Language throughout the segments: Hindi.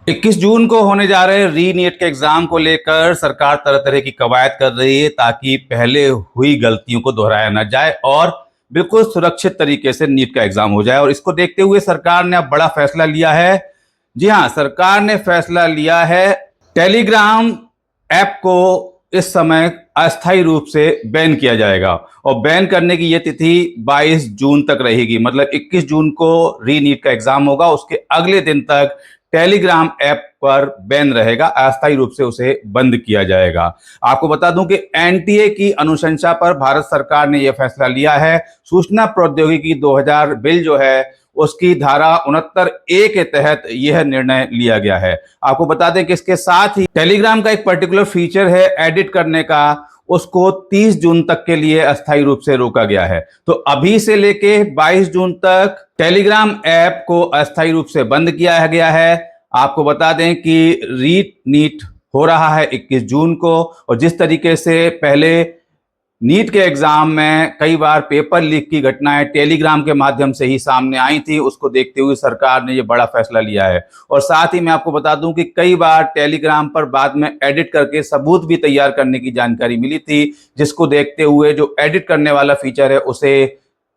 21 जून को होने जा रहे री नीट के एग्जाम को लेकर सरकार तरह तरह की कवायद कर रही है ताकि पहले हुई गलतियों को दोहराया न जाए और बिल्कुल सुरक्षित तरीके से नीट का एग्जाम हो जाए। और इसको देखते हुए सरकार ने अब बड़ा फैसला लिया है। जी हाँ, सरकार ने फैसला लिया है टेलीग्राम ऐप को इस समय अस्थायी रूप से बैन किया जाएगा और बैन करने की यह तिथि 22 जून तक रहेगी। मतलब 21 जून को री नीट का एग्जाम होगा, उसके अगले दिन तक टेलीग्राम ऐप पर बैन रहेगा, अस्थायी रूप से उसे बंद किया जाएगा। आपको बता दूं कि एनटीए की अनुशंसा पर भारत सरकार ने यह फैसला लिया है। सूचना प्रौद्योगिकी 2000 बिल जो है उसकी धारा 69A के तहत यह निर्णय लिया गया है। आपको बता दें कि इसके साथ ही टेलीग्राम का एक पर्टिकुलर फीचर है एडिट करने का, उसको 30 जून तक के लिए अस्थायी रूप से रोका गया है। तो अभी से लेके 22 जून तक टेलीग्राम ऐप को अस्थायी रूप से बंद किया गया है। आपको बता दें कि री नीट हो रहा है 21 जून को, और जिस तरीके से पहले नीट के एग्जाम में कई बार पेपर लीक की घटनाएं टेलीग्राम के माध्यम से ही सामने आई थी, उसको देखते हुए सरकार ने यह बड़ा फैसला लिया है। और साथ ही मैं आपको बता दूं कि कई बार टेलीग्राम पर बाद में एडिट करके सबूत भी तैयार करने की जानकारी मिली थी, जिसको देखते हुए जो एडिट करने वाला फीचर है उसे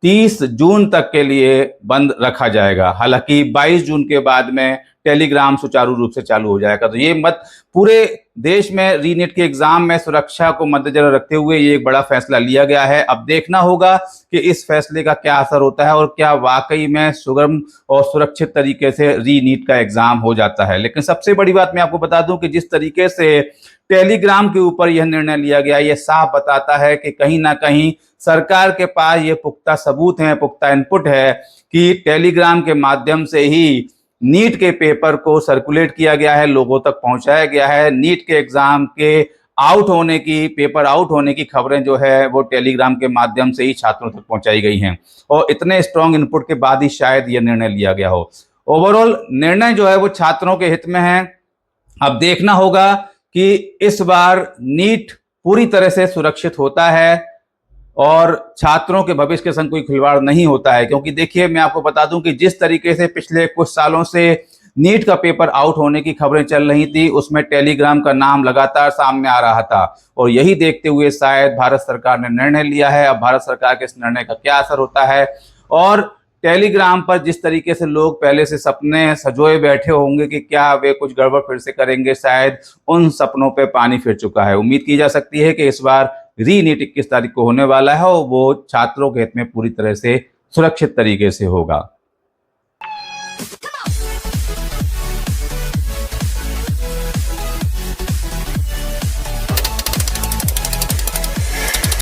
30 जून तक के लिए बंद रखा जाएगा। हालांकि 22 जून के बाद में टेलीग्राम सुचारू रूप से चालू हो जाएगा। तो ये मत पूरे देश में री नीट के एग्जाम में सुरक्षा को मद्देनजर रखते हुए ये एक बड़ा फैसला लिया गया है। अब देखना होगा कि इस फैसले का क्या असर होता है और क्या वाकई में सुगम और सुरक्षित तरीके से री नीट का एग्जाम हो जाता है। लेकिन सबसे बड़ी बात मैं आपको बता दूं कि जिस तरीके से टेलीग्राम के ऊपर यह निर्णय लिया गया, यह साफ बताता है कि कहीं ना कहीं सरकार के पास ये पुख्ता सबूत हैं, पुख्ता इनपुट है कि टेलीग्राम के माध्यम से ही नीट के पेपर को सर्कुलेट किया गया है, लोगों तक पहुंचाया गया है। नीट के एग्जाम के आउट होने की, पेपर आउट होने की खबरें जो है वो टेलीग्राम के माध्यम से ही छात्रों तक पहुंचाई गई हैं, और इतने स्ट्रांग इनपुट के बाद ही शायद यह निर्णय लिया गया हो। ओवरऑल निर्णय जो है वो छात्रों के हित में है। अब देखना होगा कि इस बार नीट पूरी तरह से सुरक्षित होता है और छात्रों के भविष्य के संग कोई खिलवाड़ नहीं होता है। क्योंकि देखिए, मैं आपको बता दूं कि जिस तरीके से पिछले कुछ सालों से नीट का पेपर आउट होने की खबरें चल रही थी, उसमें टेलीग्राम का नाम लगातार सामने आ रहा था, और यही देखते हुए शायद भारत सरकार ने निर्णय लिया है। अब भारत सरकार के इस निर्णय का क्या असर होता है, और टेलीग्राम पर जिस तरीके से लोग पहले से सपने सजोए बैठे होंगे कि क्या वे कुछ गड़बड़ फिर से करेंगे, शायद उन सपनों पे पानी फिर चुका है। उम्मीद की जा सकती है कि इस बार री नीट 21 तारीख को होने वाला है और वो छात्रों के हित में पूरी तरह से सुरक्षित तरीके से होगा।